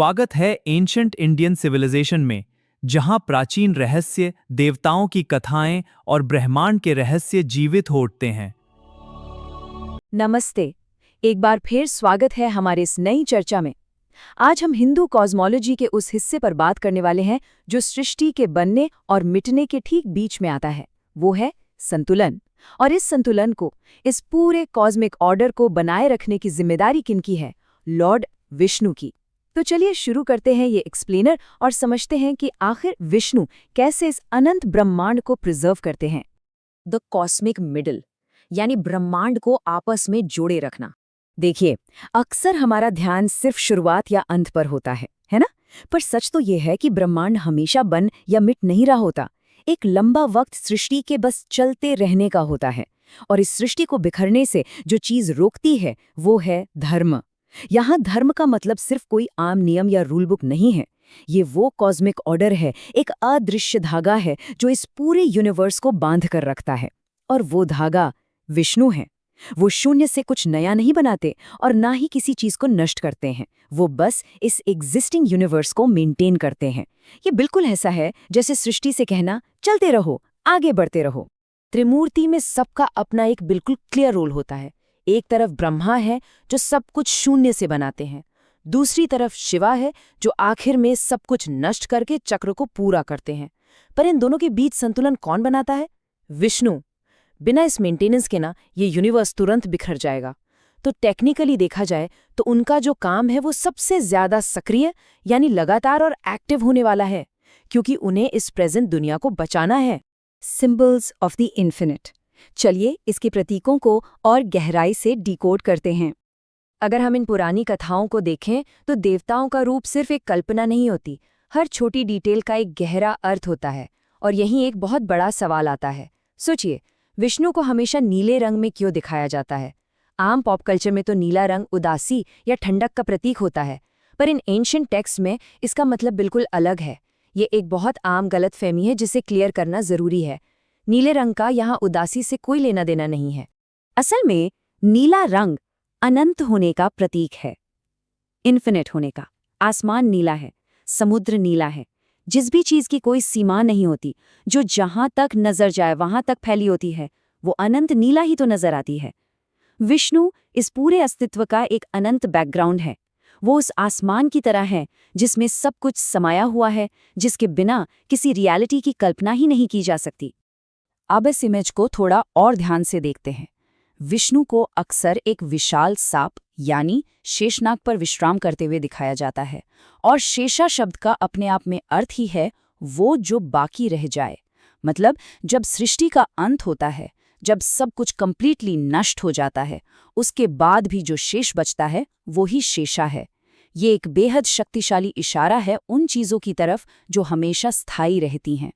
स्वागत है ancient Indian civilisation में, जहां प्राचीन रहस्य, देवताओं की कथाएं और ब्रह्मांड के रहस्य जीवित हो उठते हैं। नमस्ते, एक बार फिर स्वागत है हमारे इस नई चर्चा में। आज हम हिंदू कॉस्मोलॉजी के उस हिस्से पर बात करने वाले हैं जो सृष्टि के बनने और मिटने के ठीक बीच में आता है। वो है संतुलन। और इस संतुलन को, इस पूरे कॉस्मिक ऑर्डर को बनाए रखने की जिम्मेदारी किनकी है? लॉर्ड विष्णु की। तो चलिए शुरू करते हैं ये एक्सप्लेनर और समझते हैं कि आखिर विष्णु कैसे इस अनंत ब्रह्मांड को प्रिजर्व करते हैं। द कॉस्मिक मिडल, यानी ब्रह्मांड को आपस में जोड़े रखना। देखिए, अक्सर हमारा ध्यान सिर्फ शुरुआत या अंत पर होता है ना? पर सच तो ये है कि ब्रह्मांड हमेशा बन या मिट नहीं रहा होता। एक लंबा वक्त सृष्टि के बस चलते रहने का होता है। और इस सृष्टि को बिखरने से जो चीज रोकती है वो है धर्म। यहाँ धर्म का मतलब सिर्फ कोई आम नियम या रूल बुक नहीं है। ये वो कॉस्मिक ऑर्डर है, एक अदृश्य धागा है जो इस पूरे यूनिवर्स को बांध कर रखता है। और वो धागा विष्णु है। वो शून्य से कुछ नया नहीं बनाते और ना ही किसी चीज को नष्ट करते हैं। वो बस इस एग्जिस्टिंग यूनिवर्स को मेंटेन करते हैं। ये बिल्कुल ऐसा है जैसे सृष्टि से कहना, चलते रहो, आगे बढ़ते रहो। त्रिमूर्ति में सबका अपना एक बिल्कुल क्लियर रोल होता है। एक तरफ ब्रह्मा है जो सब कुछ शून्य से बनाते हैं, दूसरी तरफ शिवा है जो आखिर में सब कुछ नष्ट करके चक्र को पूरा करते हैं। पर इन दोनों के बीच संतुलन कौन बनाता है? विष्णु। बिना इस मेंटेनेंस के ना ये यूनिवर्स तुरंत बिखर जाएगा। तो टेक्निकली देखा जाए तो उनका जो काम है वो सबसे ज्यादा सक्रिय, यानी लगातार और एक्टिव होने वाला है, क्योंकि उन्हें इस प्रेजेंट दुनिया को बचाना है। Symbols of the infinite. चलिए इसके प्रतीकों को और गहराई से डिकोड करते हैं। अगर हम इन पुरानी कथाओं को देखें तो देवताओं का रूप सिर्फ एक कल्पना नहीं होती, हर छोटी डिटेल का एक गहरा अर्थ होता है। और यहीं एक बहुत बड़ा सवाल आता है। सोचिए, विष्णु को हमेशा नीले रंग में क्यों दिखाया जाता है? आम पॉप कल्चर में तो नीला रंग उदासी या ठंडक का प्रतीक होता है, पर इन एंशिएंट टेक्स्ट में इसका मतलब बिल्कुल अलग है। ये एक बहुत आम गलतफहमी है जिसे क्लियर करना जरूरी है। नीले रंग का यहाँ उदासी से कोई लेना देना नहीं है। असल में नीला रंग अनंत होने का प्रतीक है, इन्फिनिट होने का। आसमान नीला है, समुद्र नीला है, जिस भी चीज की कोई सीमा नहीं होती, जो जहां तक नजर जाए वहां तक फैली होती है, वो अनंत नीला ही तो नजर आती है। विष्णु इस पूरे अस्तित्व का एक अनंत बैकग्राउंड है। वो उस आसमान की तरह है जिसमें सब कुछ समाया हुआ है, जिसके बिना किसी रियलिटी की कल्पना ही नहीं की जा सकती। अब इस इमेज को थोड़ा और ध्यान से देखते हैं। विष्णु को अक्सर एक विशाल सांप यानी शेषनाग पर विश्राम करते हुए दिखाया जाता है। और शेषा शब्द का अपने आप में अर्थ ही है वो जो बाकी रह जाए। मतलब जब सृष्टि का अंत होता है, जब सब कुछ कंप्लीटली नष्ट हो जाता है, उसके बाद भी जो शेष बचता है वो ही शेषा है। ये एक बेहद शक्तिशाली इशारा है उन चीज़ों की तरफ जो हमेशा स्थायी रहती हैं।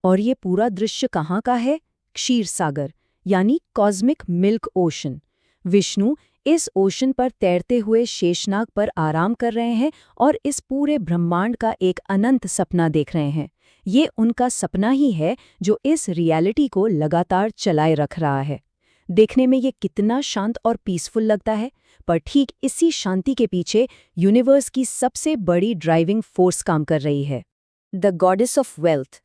और ये पूरा दृश्य कहाँ का है? क्षीर सागर, यानी कॉस्मिक मिल्क ओशन। विष्णु इस ओशन पर तैरते हुए शेषनाग पर आराम कर रहे हैं और इस पूरे ब्रह्मांड का एक अनंत सपना देख रहे हैं। ये उनका सपना ही है जो इस रियलिटी को लगातार चलाए रख रहा है। देखने में ये कितना शांत और पीसफुल लगता है, पर ठीक इसी शांति के पीछे यूनिवर्स की सबसे बड़ी ड्राइविंग फोर्स काम कर रही है। The goddess of wealth,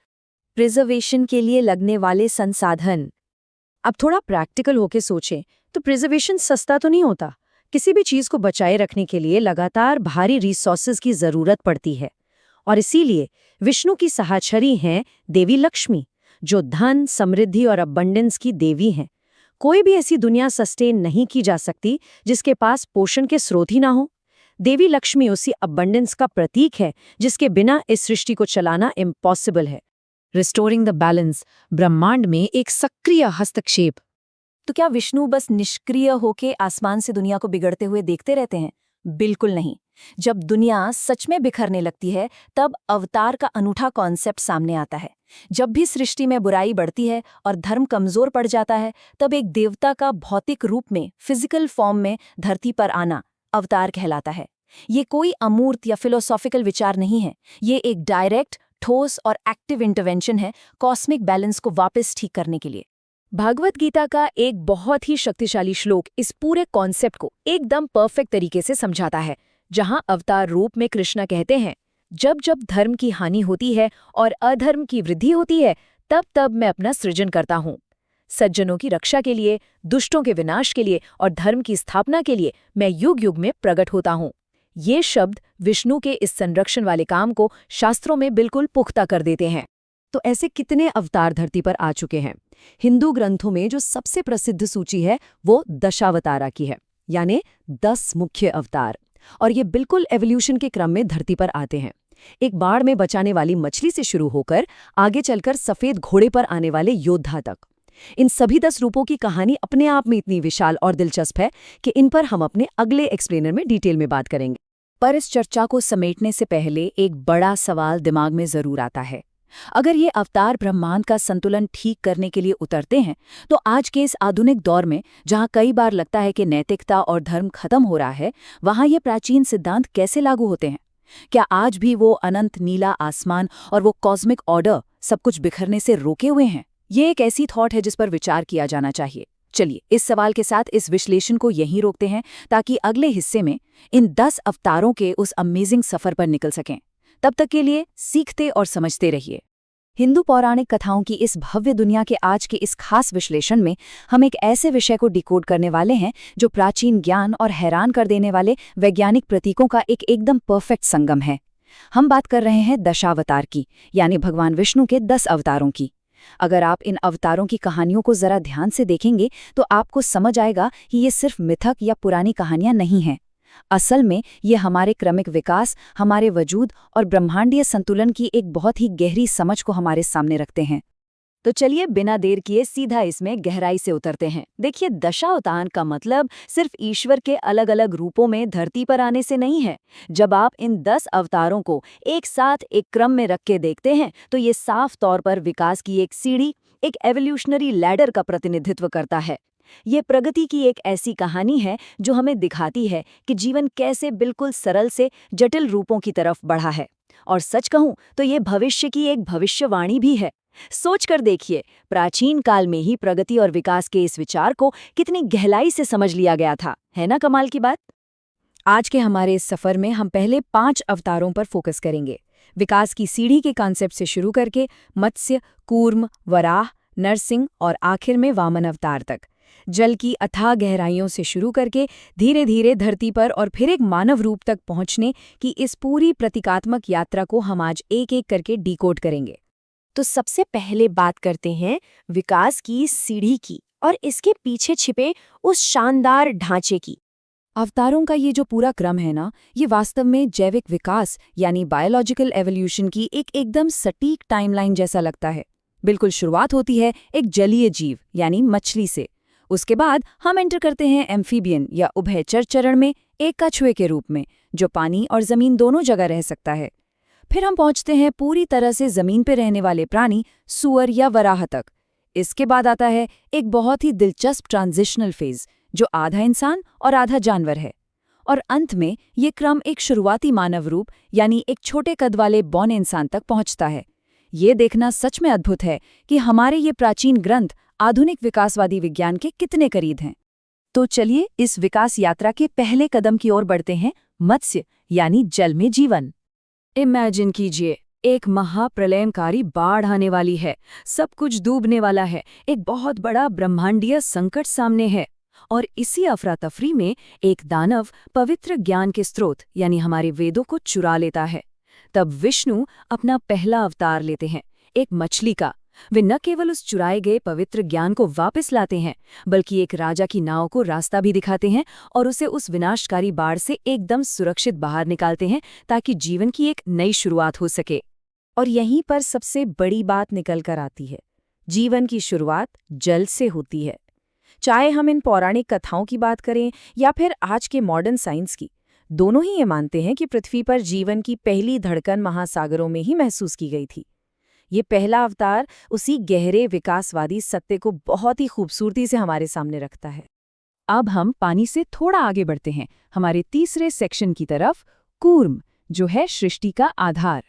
preservation के लिए लगने वाले संसाधन। अब थोड़ा प्रैक्टिकल होके सोचें तो प्रिजर्वेशन सस्ता तो नहीं होता। किसी भी चीज को बचाए रखने के लिए लगातार भारी रिसोर्सेज की जरूरत पड़ती है। और इसीलिए विष्णु की सहचरी हैं देवी लक्ष्मी, जो धन, समृद्धि और अबंडेंस की देवी हैं। कोई भी ऐसी दुनिया सस्टेन नहीं की जा सकती जिसके पास पोषण के स्रोत ही ना हो। देवी लक्ष्मी उसी अबंडेंस का प्रतीक है जिसके बिना इस सृष्टि को चलाना इम्पॉसिबल है। रिस्टोरिंग द बैलेंस, ब्रह्मांड में एक सक्रिय हस्तक्षेप। तो क्या विष्णु बस निष्क्रिय होके आसमान से दुनिया को बिगड़ते हुए देखते रहते हैं? बिल्कुल नहीं। जब दुनिया सच में बिखरने लगती है तब अवतार का अनूठा कॉन्सेप्ट सामने आता है। जब भी सृष्टि में बुराई बढ़ती है और धर्म कमजोर पड़ जाता है, तब एक देवता का भौतिक रूप में, फिजिकल फॉर्म में धरती पर आना अवतार कहलाता है। ये कोई अमूर्त या फिलोसॉफिकल विचार नहीं है। ये एक डायरेक्ट, ठोस और एक्टिव इंटरवेंशन है कॉस्मिक बैलेंस को वापस ठीक करने के लिए। भागवत गीता का एक बहुत ही शक्तिशाली श्लोक इस पूरे कॉन्सेप्ट को एकदम परफेक्ट तरीके से समझाता है। जहां अवतार रूप में कृष्णा कहते हैं, जब जब धर्म की हानि होती है और अधर्म की वृद्धि होती है, तब तब मैं अपना सृजन करता हूँ। सज्जनों की रक्षा के लिए, दुष्टों के विनाश के लिए और धर्म की स्थापना के लिए मैं युग युग में प्रकट होता हूँ। ये शब्द विष्णु के इस संरक्षण वाले काम को शास्त्रों में बिल्कुल पुख्ता कर देते हैं। तो ऐसे कितने अवतार धरती पर आ चुके हैं? हिंदू ग्रंथों में जो सबसे प्रसिद्ध सूची है वो दशावतारा की है, यानी 10 मुख्य अवतार। और ये बिल्कुल एवोल्यूशन के क्रम में धरती पर आते हैं। एक बाढ़ में बचाने वाली मछली से शुरू होकर आगे चलकर सफेद घोड़े पर आने वाले योद्धा तक। इन सभी 10 रूपों की कहानी अपने आप में इतनी विशाल और दिलचस्प है कि इन पर हम अपने अगले एक्सप्लेनर में डिटेल में बात करेंगे। पर इस चर्चा को समेटने से पहले एक बड़ा सवाल दिमाग में जरूर आता है। अगर ये अवतार ब्रह्मांड का संतुलन ठीक करने के लिए उतरते हैं, तो आज के इस आधुनिक दौर में जहां कई बार लगता है कि नैतिकता और धर्म खत्म हो रहा है, वहां ये प्राचीन सिद्धांत कैसे लागू होते हैं? क्या आज भी वो अनंत नीला आसमान और वो कॉस्मिक ऑर्डर सब कुछ बिखरने से रोके हुए हैं? ये एक ऐसी थॉट है जिस पर विचार किया जाना चाहिए। चलिए इस सवाल के साथ इस विश्लेषण को यहीं रोकते हैं, ताकि अगले हिस्से में इन 10 अवतारों के उस अमेजिंग सफर पर निकल सकें। तब तक के लिए सीखते और समझते रहिए। हिंदू पौराणिक कथाओं की इस भव्य दुनिया के आज के इस खास विश्लेषण में हम एक ऐसे विषय को डिकोड करने वाले हैं जो प्राचीन ज्ञान और हैरान कर देने वाले वैज्ञानिक प्रतीकों का एक एकदम परफेक्ट संगम है। हम बात कर रहे हैं दशावतार की, यानी भगवान विष्णु के 10 अवतारों की। अगर आप इन अवतारों की कहानियों को जरा ध्यान से देखेंगे तो आपको समझ आएगा कि ये सिर्फ मिथक या पुरानी कहानियां नहीं हैं। असल में ये हमारे क्रमिक विकास, हमारे वजूद और ब्रह्मांडीय संतुलन की एक बहुत ही गहरी समझ को हमारे सामने रखते हैं। तो चलिए बिना देर किए सीधा इसमें गहराई से उतरते हैं। देखिए, दशावतार का मतलब सिर्फ ईश्वर के अलग अलग रूपों में धरती पर आने से नहीं है। जब आप इन 10 अवतारों को एक साथ एक क्रम में रख के देखते हैं तो ये साफ तौर पर विकास की एक सीढ़ी, एक एवोल्यूशनरी लैडर का प्रतिनिधित्व करता है। ये प्रगति की एक ऐसी कहानी है जो हमें दिखाती है कि जीवन कैसे बिल्कुल सरल से जटिल रूपों की तरफ बढ़ा है। और सच कहूं तो ये भविष्य की एक भविष्यवाणी भी है। सोचकर देखिए, प्राचीन काल में ही प्रगति और विकास के इस विचार को कितनी गहराई से समझ लिया गया था, है ना कमाल की बात? आज के हमारे इस सफर में हम पहले 5 अवतारों पर फोकस करेंगे। विकास की सीढ़ी के कॉन्सेप्ट से शुरू करके मत्स्य, कूर्म, वराह, नरसिंह और आखिर में वामन अवतार तक। जल की अथाह गहराइयों से शुरू करके धीरे धीरे धरती पर और फिर एक मानव रूप तक पहुंचने की इस पूरी प्रतीकात्मक यात्रा को हम आज एक एक करके डिकोड करेंगे। तो सबसे पहले बात करते हैं विकास की सीढ़ी की और इसके पीछे छिपे उस शानदार ढांचे की। अवतारों का ये जो पूरा क्रम है ना, ये वास्तव में जैविक विकास यानी बायोलॉजिकल एवोल्यूशन की एक एकदम सटीक टाइमलाइन जैसा लगता है। बिल्कुल शुरुआत होती है एक जलीय जीव यानी मछली से। उसके बाद हम एंटर करते हैं एम्फीबियन या उभयचर चरण में, एक कछुए के रूप में जो पानी और जमीन दोनों जगह रह सकता है। फिर हम पहुंचते हैं पूरी तरह से जमीन पर रहने वाले प्राणी सुअर या वराह तक। इसके बाद आता है एक बहुत ही दिलचस्प ट्रांजिशनल फेज जो आधा इंसान और आधा जानवर है। और अंत में ये क्रम एक शुरुआती मानव रूप यानी एक छोटे कद वाले बौने इंसान तक पहुंचता है। ये देखना सच में अद्भुत है कि हमारे ये प्राचीन ग्रंथ आधुनिक विकासवादी विज्ञान के कितने करीब हैं। तो चलिए इस विकास यात्रा के पहले कदम की ओर बढ़ते हैं, मत्स्य यानी जल में जीवन। इमेजिन कीजिए, एक महाप्रलयंकारी बाढ़ आने वाली है, सब कुछ डूबने वाला है, एक बहुत बड़ा ब्रह्मांडीय संकट सामने है। और इसी अफरा तफरी में एक दानव पवित्र ज्ञान के स्रोत यानी हमारे वेदों को चुरा लेता है। तब विष्णु अपना पहला अवतार लेते हैं, एक मछली का। वे न केवल उस चुराए गए पवित्र ज्ञान को वापस लाते हैं, बल्कि एक राजा की नाव को रास्ता भी दिखाते हैं और उसे उस विनाशकारी बाढ़ से एकदम सुरक्षित बाहर निकालते हैं ताकि जीवन की एक नई शुरुआत हो सके। और यहीं पर सबसे बड़ी बात निकल कर आती है, जीवन की शुरुआत जल से होती है। चाहे हम इन पौराणिक कथाओं की बात करें या फिर आज के मॉडर्न साइंस की, दोनों ही ये मानते हैं कि पृथ्वी पर जीवन की पहली धड़कन महासागरों में ही महसूस की गई थी। ये पहला अवतार उसी गहरे विकासवादी सत्य को बहुत ही खूबसूरती से हमारे सामने रखता है। अब हम पानी से थोड़ा आगे बढ़ते हैं, हमारे तीसरे सेक्शन की तरफ, कूर्म, जो है सृष्टि का आधार।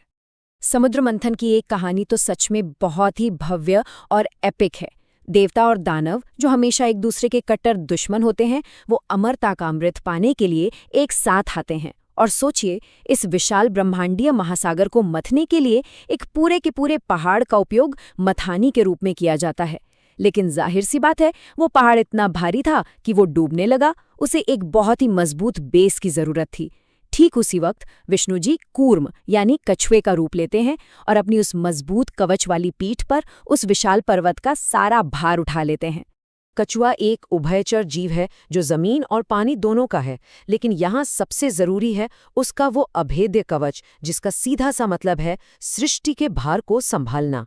समुद्र मंथन की एक कहानी तो सच में बहुत ही भव्य और एपिक है। देवता और दानव, जो हमेशा एक दूसरे के कट्टर दुश्मन होते हैं, वो अमरता का अमृत पाने के लिए एक साथ आते हैं और सोचिए, इस विशाल ब्रह्मांडीय महासागर को मथने के लिए एक पूरे के पूरे पहाड़ का उपयोग मथानी के रूप में किया जाता है। लेकिन जाहिर सी बात है, वो पहाड़ इतना भारी था कि वो डूबने लगा। उसे एक बहुत ही मजबूत बेस की जरूरत थी। ठीक उसी वक्त विष्णु जी कूर्म यानी कछुए का रूप लेते हैं और अपनी उस मजबूत कवच वाली पीठ पर उस विशाल पर्वत का सारा भार उठा लेते हैं। कछुआ एक उभयचर जीव है जो जमीन और पानी दोनों का है, लेकिन यहाँ सबसे जरूरी है उसका वो अभेद्य कवच, जिसका सीधा सा मतलब है सृष्टि के भार को संभालना।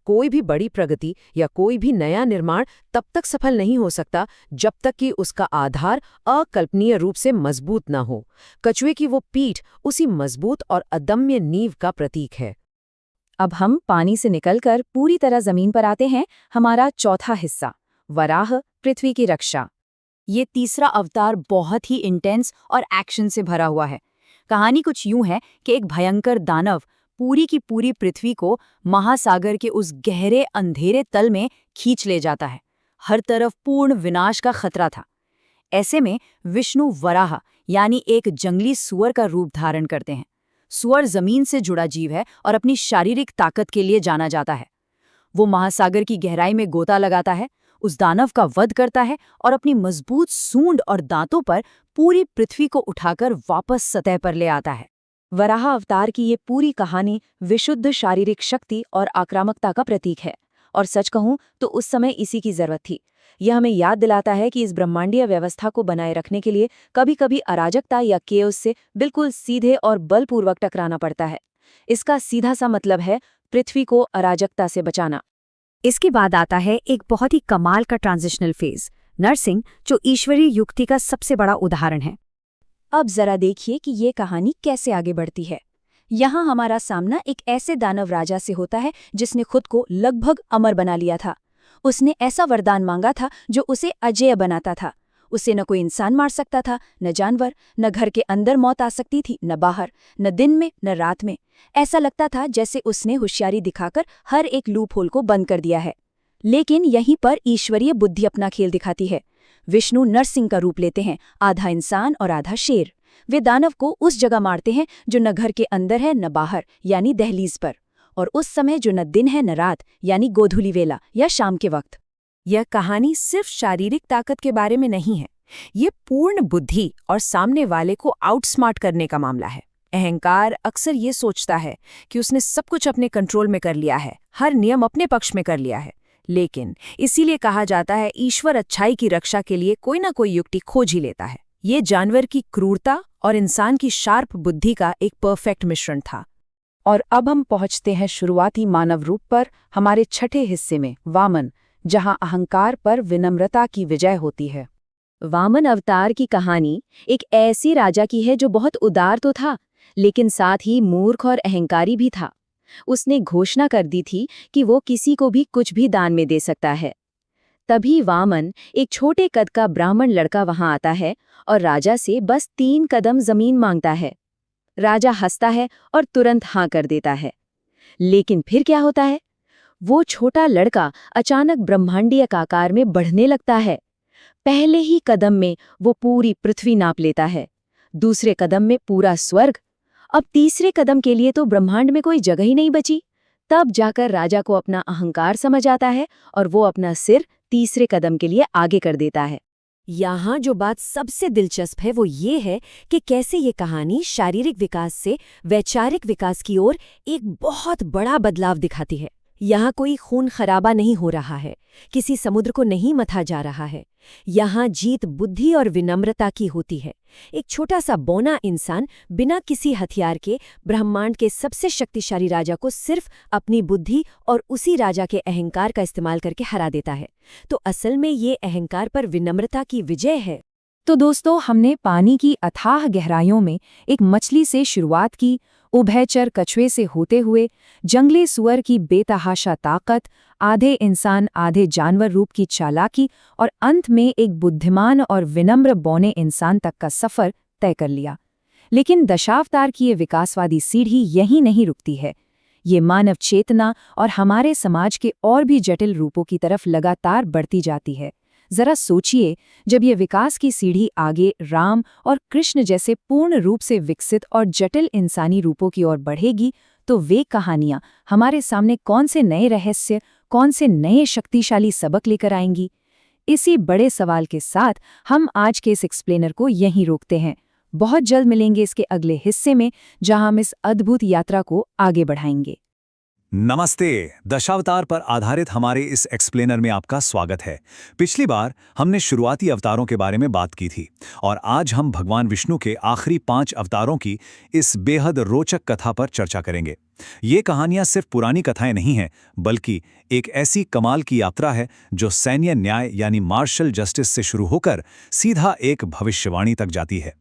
कोई भी बड़ी प्रगति या कोई भी नया निर्माण तब तक सफल नहीं हो सकता जब तक कि उसका आधार अकल्पनीय रूप से मजबूत न हो। कछुए की वो पीठ उसी मजबूत और अदम्य नींव का प्रतीक है। अब हम पानी से निकलकर पूरी तरह जमीन पर आते हैं। हमारा चौथा हिस्सा, वराह, पृथ्वी की रक्षा। ये तीसरा अवतार बहुत ही इंटेंस और एक्शन से भरा हुआ है। कहानी कुछ यूं है कि एक भयंकर दानव पूरी की पूरी पृथ्वी को महासागर के उस गहरे अंधेरे तल में खींच ले जाता है। हर तरफ पूर्ण विनाश का खतरा था। ऐसे में विष्णु वराह यानी एक जंगली सुअर का रूप धारण करते हैं। सुअर जमीन से जुड़ा जीव है और अपनी शारीरिक ताकत के लिए जाना जाता है। वो महासागर की गहराई में गोता लगाता है, उस दानव का वध करता है और अपनी मजबूत सूंड और दांतों पर पूरी पृथ्वी को उठाकर वापस सतह पर ले आता है। वराह अवतार की ये पूरी कहानी विशुद्ध शारीरिक शक्ति और आक्रामकता का प्रतीक है। और सच कहूं तो उस समय इसी की जरूरत थी। यह हमें याद दिलाता है कि इस ब्रह्मांडीय व्यवस्था को बनाए रखने के लिए कभी कभी अराजकता या केओस से बिल्कुल सीधे और बलपूर्वक टकराना पड़ता है। इसका सीधा सा मतलब है पृथ्वी को अराजकता से बचाना। इसके बाद आता है एक बहुत ही कमाल का ट्रांजिशनल फेज, नरसिंह, जो ईश्वरीय युक्ति का सबसे बड़ा उदाहरण है। अब जरा देखिए कि ये कहानी कैसे आगे बढ़ती है। यहाँ हमारा सामना एक ऐसे दानव राजा से होता है जिसने खुद को लगभग अमर बना लिया था। उसने ऐसा वरदान मांगा था जो उसे अजेय बनाता था। उसे न कोई इंसान मार सकता था, न जानवर, न घर के अंदर मौत आ सकती थी, न बाहर, न दिन में न रात में। ऐसा लगता था जैसे उसने होशियारी दिखाकर हर एक लूप होल को बंद कर दिया है। लेकिन यहीं पर ईश्वरीय बुद्धि अपना खेल दिखाती है। विष्णु नरसिंह का रूप लेते हैं, आधा इंसान और आधा शेर। वे दानव को उस जगह मारते हैं जो न घर के अंदर है न बाहर, यानी दहलीज पर, और उस समय जो न दिन है न रात, यानी गोधूली वेला या शाम के वक्त। यह कहानी सिर्फ शारीरिक ताकत के बारे में नहीं है, ये पूर्ण बुद्धि और सामने वाले को आउटस्मार्ट करने का मामला है। अहंकार अक्सर ये सोचता है कि उसने सब कुछ अपने कंट्रोल में कर लिया है, हर नियम अपने पक्ष में कर लिया है। लेकिन इसीलिए कहा जाता है ईश्वर अच्छाई की रक्षा के लिए कोई ना कोई युक्ति खोज ही लेता है। ये जानवर की क्रूरता और इंसान की शार्प बुद्धि का एक परफेक्ट मिश्रण था। और अब हम पहुंचते हैं शुरुआती मानव रूप पर, हमारे छठे हिस्से में, वामन, जहां अहंकार पर विनम्रता की विजय होती है। वामन अवतार की कहानी एक ऐसी राजा की है जो बहुत उदार तो था, लेकिन साथ ही मूर्ख और अहंकारी भी था। उसने घोषणा कर दी थी कि वो किसी को भी कुछ भी दान में दे सकता है। तभी वामन, एक छोटे कद का ब्राह्मण लड़का, वहां आता है और राजा से बस 3 कदम जमीन मांगता है। राजा हंसता है और तुरंत हाँ कर देता है। लेकिन फिर क्या होता है? वो छोटा लड़का अचानक ब्रह्मांडीय आकार में बढ़ने लगता है। पहले ही कदम में वो पूरी पृथ्वी नाप लेता है, दूसरे कदम में पूरा स्वर्ग। अब तीसरे कदम के लिए तो ब्रह्मांड में कोई जगह ही नहीं बची। तब जाकर राजा को अपना अहंकार समझ आता है और वो अपना सिर तीसरे कदम के लिए आगे कर देता है। यहाँ जो बात सबसे दिलचस्प है वो ये है कि कैसे ये कहानी शारीरिक विकास से वैचारिक विकास की ओर एक बहुत बड़ा बदलाव दिखाती है। यहाँ कोई खून खराबा नहीं हो रहा है, किसी समुद्र को नहीं मथा जा रहा है। यहाँ जीत बुद्धि और विनम्रता की होती है। एक छोटा सा बौना इंसान बिना किसी हथियार के ब्रह्मांड के सबसे शक्तिशाली राजा को सिर्फ अपनी बुद्धि और उसी राजा के अहंकार का इस्तेमाल करके हरा देता है। तो असल में ये अहंकार पर विनम्रता की विजय है। तो दोस्तों, हमने पानी की अथाह गहराइयों में एक मछली से शुरुआत की, उभयचर कछुए से होते हुए जंगली सुअर की बेतहाशा ताकत, आधे इंसान आधे जानवर रूप की चालाकी और अंत में एक बुद्धिमान और विनम्र बौने इंसान तक का सफर तय कर लिया। लेकिन दशावतार की ये विकासवादी सीढ़ी यहीं नहीं रुकती है। ये मानव चेतना और हमारे समाज के और भी जटिल रूपों की तरफ लगातार बढ़ती जाती है। जरा सोचिए, जब ये विकास की सीढ़ी आगे राम और कृष्ण जैसे पूर्ण रूप से विकसित और जटिल इंसानी रूपों की ओर बढ़ेगी, तो वे कहानियां हमारे सामने कौन से नए रहस्य, कौन से नए शक्तिशाली सबक लेकर आएंगी? इसी बड़े सवाल के साथ हम आज के इस एक्सप्लेनर को यहीं रोकते हैं। बहुत जल्द मिलेंगे इसके अगले हिस्से में, जहां हम इस अद्भुत यात्रा को आगे बढ़ाएंगे। नमस्ते। दशावतार पर आधारित हमारे इस एक्सप्लेनर में आपका स्वागत है। पिछली बार हमने शुरुआती अवतारों के बारे में बात की थी और आज हम भगवान विष्णु के आखिरी 5 अवतारों की इस बेहद रोचक कथा पर चर्चा करेंगे। ये कहानियां सिर्फ पुरानी कथाएं नहीं हैं, बल्कि एक ऐसी कमाल की यात्रा है जो सैन्य न्याय यानी मार्शल जस्टिस से शुरू होकर सीधा एक भविष्यवाणी तक जाती है।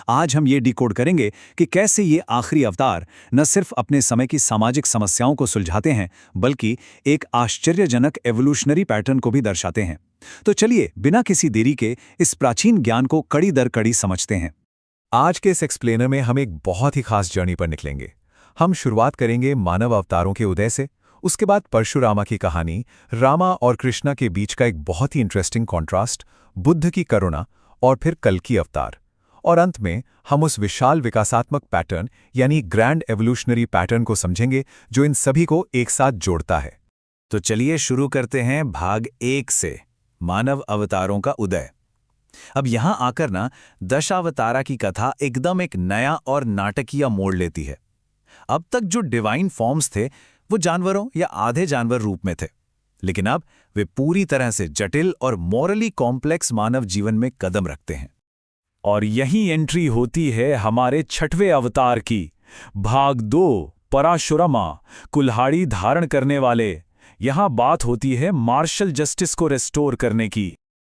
आज हम ये डिकोड करेंगे कि कैसे ये आखिरी अवतार न सिर्फ अपने समय की सामाजिक समस्याओं को सुलझाते हैं, बल्कि एक आश्चर्यजनक एवोल्यूशनरी पैटर्न को भी दर्शाते हैं। तो चलिए बिना किसी देरी के इस प्राचीन ज्ञान को कड़ी दर कड़ी समझते हैं। आज के इस एक्सप्लेनर में हम एक बहुत ही खास जर्नी पर निकलेंगे। हम शुरुआत करेंगे मानव अवतारों के उदय से, उसके बाद परशुरामा की कहानी, रामा और कृष्णा के बीच का एक बहुत ही इंटरेस्टिंग कॉन्ट्रास्ट, बुद्ध की करुणा और फिर कल्कि अवतार। और अंत में हम उस विशाल विकासात्मक पैटर्न यानी ग्रैंड एवोल्यूशनरी पैटर्न को समझेंगे जो इन सभी को एक साथ जोड़ता है। तो चलिए शुरू करते हैं भाग 1 से, मानव अवतारों का उदय। अब यहां आकर ना दशावतारा की कथा एकदम एक नया और नाटकीय मोड़ लेती है। अब तक जो डिवाइन फॉर्म्स थे वो जानवरों या आधे जानवर रूप में थे, लेकिन अब वे पूरी तरह से जटिल और मॉरली कॉम्प्लेक्स मानव जीवन में कदम रखते हैं। और यही एंट्री होती है हमारे 6वें अवतार की, भाग 2, परशुरामा, कुल्हाड़ी धारण करने वाले। यहां बात होती है मार्शल जस्टिस को रेस्टोर करने की।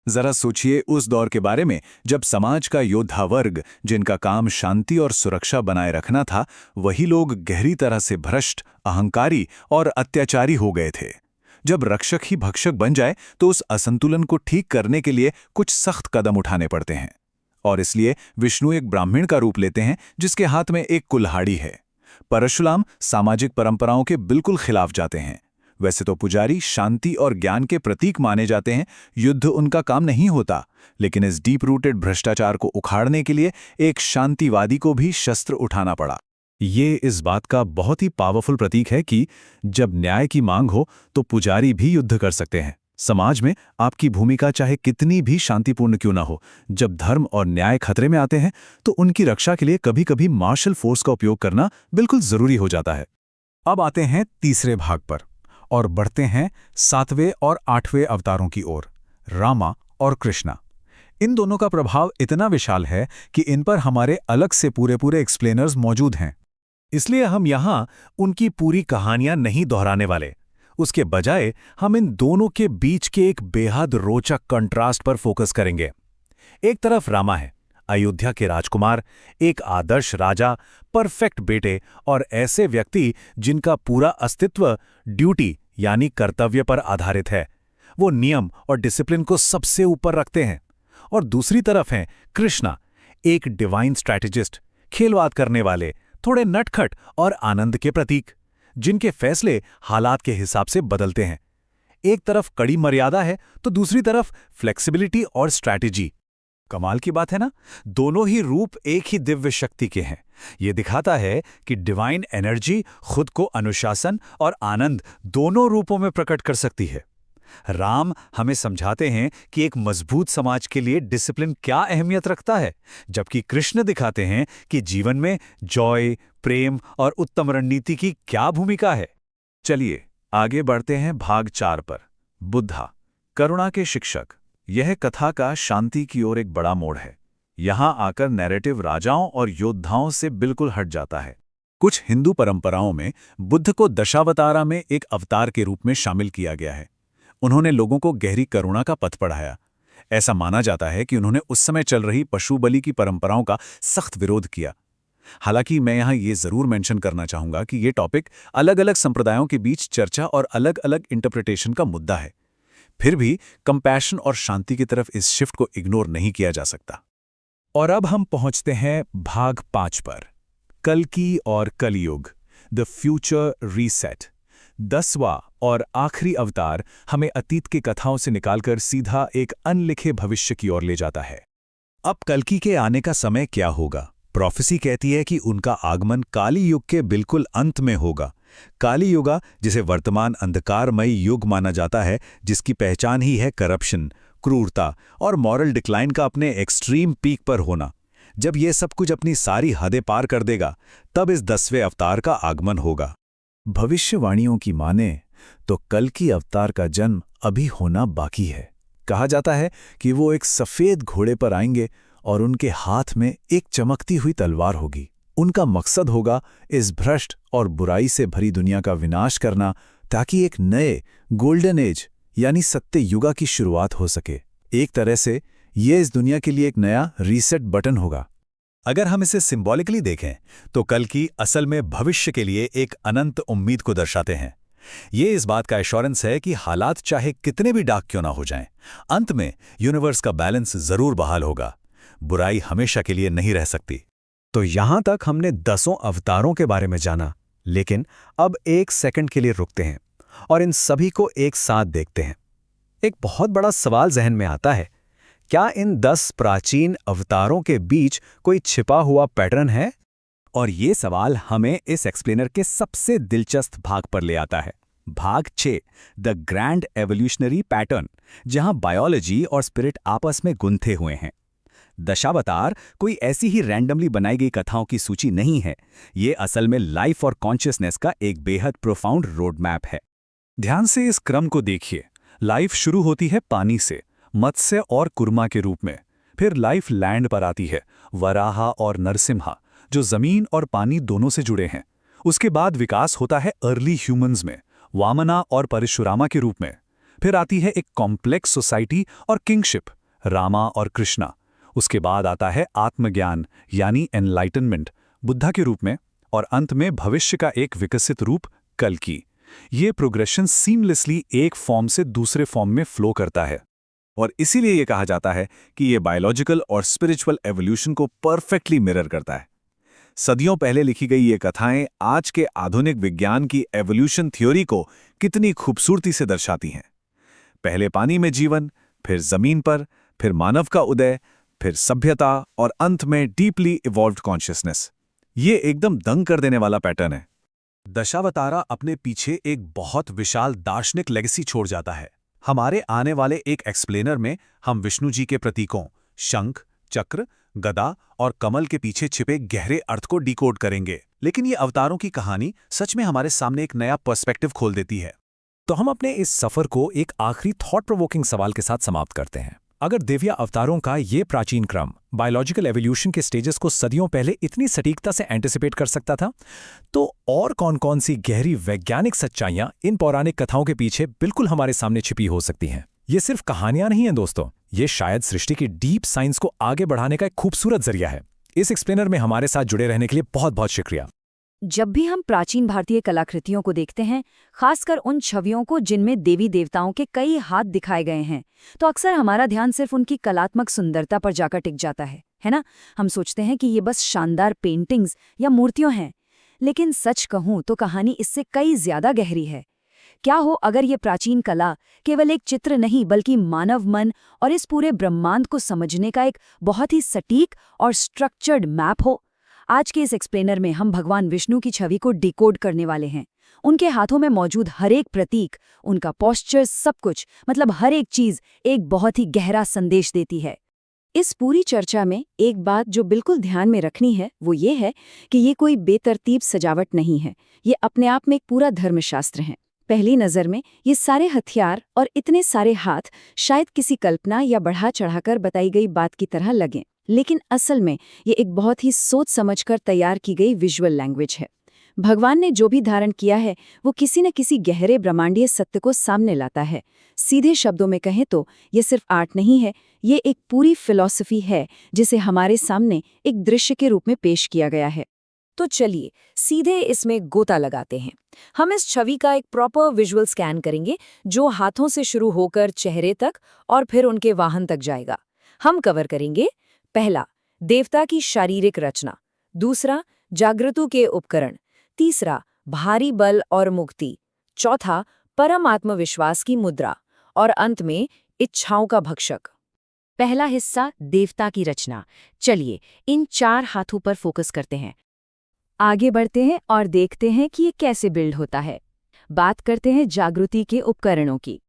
जरा सोचिए उस दौर के बारे में जब समाज का योद्धा वर्ग, जिनका काम शांति और सुरक्षा बनाए रखना था, वही लोग गहरी तरह से भ्रष्ट, अहंकारी और अत्याचारी हो गए थे। जब रक्षक ही भक्षक बन जाए तो उस असंतुलन को ठीक करने के लिए कुछ सख्त कदम उठाने पड़ते हैं। और इसलिए विष्णु एक ब्राह्मण का रूप लेते हैं जिसके हाथ में एक कुल्हाड़ी है। परशुराम सामाजिक परंपराओं के बिल्कुल खिलाफ जाते हैं। वैसे तो पुजारी शांति और ज्ञान के प्रतीक माने जाते हैं, युद्ध उनका काम नहीं होता, लेकिन इस डीप रूटेड भ्रष्टाचार को उखाड़ने के लिए एक शांतिवादी को भी शस्त्र उठाना पड़ा। ये इस बात का बहुत ही पावरफुल प्रतीक है कि जब न्याय की मांग हो तो पुजारी भी युद्ध कर सकते हैं। समाज में आपकी भूमिका चाहे कितनी भी शांतिपूर्ण क्यों ना हो, जब धर्म और न्याय खतरे में आते हैं तो उनकी रक्षा के लिए कभी-कभी मार्शल फोर्स का उपयोग करना बिल्कुल जरूरी हो जाता है। अब आते हैं तीसरे भाग पर और बढ़ते हैं 7वें और 8वें अवतारों की ओर, रामा और कृष्णा। इन दोनों का प्रभाव इतना विशाल है कि इन पर हमारे अलग से पूरे एक्सप्लेनर्स मौजूद हैं। इसलिए हम यहां उनकी पूरी कहानियां नहीं दोहराने वाले। उसके बजाय हम इन दोनों के बीच के एक बेहद रोचक कंट्रास्ट पर फोकस करेंगे। एक तरफ रामा है, अयोध्या के राजकुमार, एक आदर्श राजा, परफेक्ट बेटे और ऐसे व्यक्ति जिनका पूरा अस्तित्व ड्यूटी यानी कर्तव्य पर आधारित है। वो नियम और डिसिप्लिन को सबसे ऊपर रखते हैं। और दूसरी तरफ हैं कृष्णा, एक डिवाइन स्ट्रैटेजिस्ट, खेलवाद करने वाले, थोड़े नटखट और आनंद के प्रतीक, जिनके फैसले हालात के हिसाब से बदलते हैं। एक तरफ कड़ी मर्यादा है तो दूसरी तरफ फ्लेक्सिबिलिटी और स्ट्रैटेजी। कमाल की बात है ना, दोनों ही रूप एक ही दिव्य शक्ति के हैं। यह दिखाता है कि डिवाइन एनर्जी खुद को अनुशासन और आनंद दोनों रूपों में प्रकट कर सकती है। राम हमें समझाते हैं कि एक मजबूत समाज के लिए डिसिप्लिन क्या अहमियत रखता है, जबकि कृष्ण दिखाते हैं कि जीवन में जॉय, प्रेम और उत्तम रणनीति की क्या भूमिका है। चलिए आगे बढ़ते हैं भाग 4 पर, बुद्धा, करुणा के शिक्षक। यह कथा का शांति की ओर एक बड़ा मोड़ है। यहां आकर नैरेटिव राजाओं और योद्धाओं से बिल्कुल हट जाता है। कुछ हिंदू परंपराओं में बुद्ध को दशावतारा में एक अवतार के रूप में शामिल किया गया है। उन्होंने लोगों को गहरी करुणा का पथ पढ़ाया। ऐसा माना जाता है कि उन्होंने उस समय चल रही पशु बलि की परंपराओं का सख्त विरोध किया। हालांकि मैं यहां ये जरूर मेंशन करना चाहूंगा कि ये टॉपिक अलग अलग संप्रदायों के बीच चर्चा और अलग अलग इंटरप्रिटेशन का मुद्दा है। फिर भी कंपैशन और शांति की तरफ इस शिफ्ट को इग्नोर नहीं किया जा सकता। और अब हम पहुंचते हैं भाग 5 पर, कल्कि और कलयुग, द फ्यूचर रीसेट। 10वां और आखिरी अवतार हमें अतीत की कथाओं से निकालकर सीधा एक अनलिखे भविष्य की ओर ले जाता है। अब कल्कि के आने का समय क्या होगा? प्रोफेसी कहती है कि उनका आगमन काली युग के बिल्कुल अंत में होगा। काली युगा, जिसे वर्तमान अंधकारमयी युग माना जाता है, जिसकी पहचान ही है करप्शन, क्रूरता और मॉरल डिक्लाइन का अपने एक्सट्रीम पीक पर होना। जब ये सब कुछ अपनी सारी हदें पार कर देगा, तब इस 10वें अवतार का आगमन होगा। भविष्यवाणियों की माने तो कल्कि अवतार का जन्म अभी होना बाकी है। कहा जाता है कि वो एक सफेद घोड़े पर आएंगे और उनके हाथ में एक चमकती हुई तलवार होगी। उनका मकसद होगा इस भ्रष्ट और बुराई से भरी दुनिया का विनाश करना, ताकि एक नए गोल्डन एज यानी सत्य युगा की शुरुआत हो सके। एक तरह से ये इस दुनिया के लिए एक नया रीसेट बटन होगा। अगर हम इसे सिंबॉलिकली देखें तो कल्कि असल में भविष्य के लिए एक अनंत उम्मीद को दर्शाते हैं। ये इस बात का एश्योरेंस है कि हालात चाहे कितने भी डार्क क्यों ना हो जाएं, अंत में यूनिवर्स का बैलेंस जरूर बहाल होगा। बुराई हमेशा के लिए नहीं रह सकती। तो यहां तक हमने 10 अवतारों के बारे में जाना, लेकिन अब एक सेकंड के लिए रुकते हैं और इन सभी को एक साथ देखते हैं। एक बहुत बड़ा सवाल जहन में आता है, क्या इन 10 प्राचीन अवतारों के बीच कोई छिपा हुआ पैटर्न है? और ये सवाल हमें इस एक्सप्लेनर के सबसे दिलचस्प भाग पर ले आता है, भाग 6, द ग्रैंड एवोल्यूशनरी पैटर्न, जहां बायोलॉजी और स्पिरिट आपस में गुंथे हुए हैं। दशावतार कोई ऐसी ही रैंडमली बनाई गई कथाओं की सूची नहीं है। ये असल में लाइफ और कॉन्शियसनेस का एक बेहद प्रोफाउंड रोड मैप है। ध्यान से इस क्रम को देखिए। लाइफ शुरू होती है पानी से, मत्स्य और कुर्मा के रूप में। फिर लाइफ लैंड पर आती है, वराहा और नरसिम्हा, जो जमीन और पानी दोनों से जुड़े हैं। उसके बाद विकास होता है अर्ली ह्यूमंस में, वामना और परशुरामा के रूप में। फिर आती है एक कॉम्प्लेक्स सोसाइटी और किंगशिप, रामा और कृष्णा। उसके बाद आता है आत्मज्ञान यानी एनलाइटनमेंट, बुद्धा के रूप में। और अंत में भविष्य का एक विकसित रूप, कल्कि। ये प्रोग्रेशन सीमलेसली एक फॉर्म से दूसरे फॉर्म में फ्लो करता है। और इसीलिए ये कहा जाता है कि ये बायोलॉजिकल और स्पिरिचुअल एवोल्यूशन को परफेक्टली मिरर करता है। सदियों पहले लिखी गई ये कथाएं आज के आधुनिक विज्ञान की एवोल्यूशन थ्योरी को कितनी खूबसूरती से दर्शाती हैं। पहले पानी में जीवन, फिर जमीन पर, फिर मानव का उदय, फिर सभ्यता और अंत में डीपली इवॉल्व्ड कॉन्शियसनेस। ये एकदम दंग कर देने वाला पैटर्न है। दशावतारा अपने पीछे एक बहुत विशाल दार्शनिक लेगेसी छोड़ जाता है। हमारे आने वाले एक एक्सप्लेनर में हम विष्णु जी के प्रतीकों शंख, चक्र, गदा और कमल के पीछे छिपे गहरे अर्थ को डिकोड करेंगे। लेकिन ये अवतारों की कहानी सच में हमारे सामने एक नया पर्सपेक्टिव खोल देती है। तो हम अपने इस सफर को एक आखिरी थॉट प्रोवोकिंग सवाल के साथ समाप्त करते हैं। अगर दिव्य अवतारों का ये प्राचीन क्रम बायोलॉजिकल एवोल्यूशन के स्टेजेस को सदियों पहले इतनी सटीकता से एंटिसिपेट कर सकता था, तो और कौन-कौन सी गहरी वैज्ञानिक सच्चाइयां इन पौराणिक कथाओं के पीछे बिल्कुल हमारे सामने छिपी हो सकती हैं? ये सिर्फ कहानियां नहीं हैं दोस्तों, ये शायद सृष्टि की डीप साइंस को आगे बढ़ाने का एक खूबसूरत जरिया है। इस एक्सप्लेनर में हमारे साथ जुड़े रहने के लिए बहुत-बहुत शुक्रिया। जब भी हम प्राचीन भारतीय कलाकृतियों को देखते हैं, खासकर उन छवियों को जिनमें देवी देवताओं के कई हाथ दिखाए गए हैं, तो अक्सर हमारा ध्यान सिर्फ उनकी कलात्मक सुंदरता पर जाकर टिक जाता है ना? हम सोचते हैं कि ये बस शानदार पेंटिंग्स या मूर्तियां हैं। लेकिन सच कहूं तो कहानी इससे कई ज्यादा गहरी है। क्या हो अगर ये प्राचीन कला केवल एक चित्र नहीं बल्कि मानव मन और इस पूरे ब्रह्मांड को समझने का एक बहुत ही सटीक और स्ट्रक्चर्ड मैप हो? आज के इस एक्सप्लेनर में हम भगवान विष्णु की छवि को डिकोड करने वाले हैं। उनके हाथों में मौजूद हर एक प्रतीक, उनका पोस्चर, सब कुछ, मतलब हर एक चीज एक बहुत ही गहरा संदेश देती है। इस पूरी चर्चा में एक बात जो बिल्कुल ध्यान में रखनी है वो ये है कि ये कोई बेतरतीब सजावट नहीं है। ये अपने आप में एक पूरा धर्मशास्त्र है। पहली नज़र में ये सारे हथियार और इतने सारे हाथ शायद किसी कल्पना या बढ़ा चढ़ाकर बताई गई बात की तरह लगें, लेकिन असल में ये एक बहुत ही सोच समझकर तैयार की गई विजुअल लैंग्वेज है। भगवान ने जो भी धारण किया है वो किसी न किसी गहरे ब्रह्मांडीय सत्य को सामने लाता है। सीधे शब्दों में कहें तो ये सिर्फ आर्ट नहीं है, ये एक पूरी फिलॉसफी है जिसे हमारे सामने एक दृश्य के रूप में पेश किया गया है। तो चलिए सीधे इसमें गोता लगाते हैं। हम इस छवि का एक प्रॉपर विजुअल स्कैन करेंगे जो हाथों से शुरू होकर चेहरे तक और फिर उनके वाहन तक जाएगा। हम कवर करेंगे पहला, देवता की शारीरिक रचना, दूसरा, जागृतु के उपकरण, तीसरा, भारी बल और मुक्ति, चौथा परम आत्मविश्वास की मुद्रा और अंत में इच्छाओं का भक्षक। पहला हिस्सा देवता की रचना। चलिए इन 4 हाथों पर फोकस करते हैं। आगे बढ़ते हैं और देखते हैं कि ये कैसे बिल्ड होता है। बात करते हैं जागृति के उपकरणों की।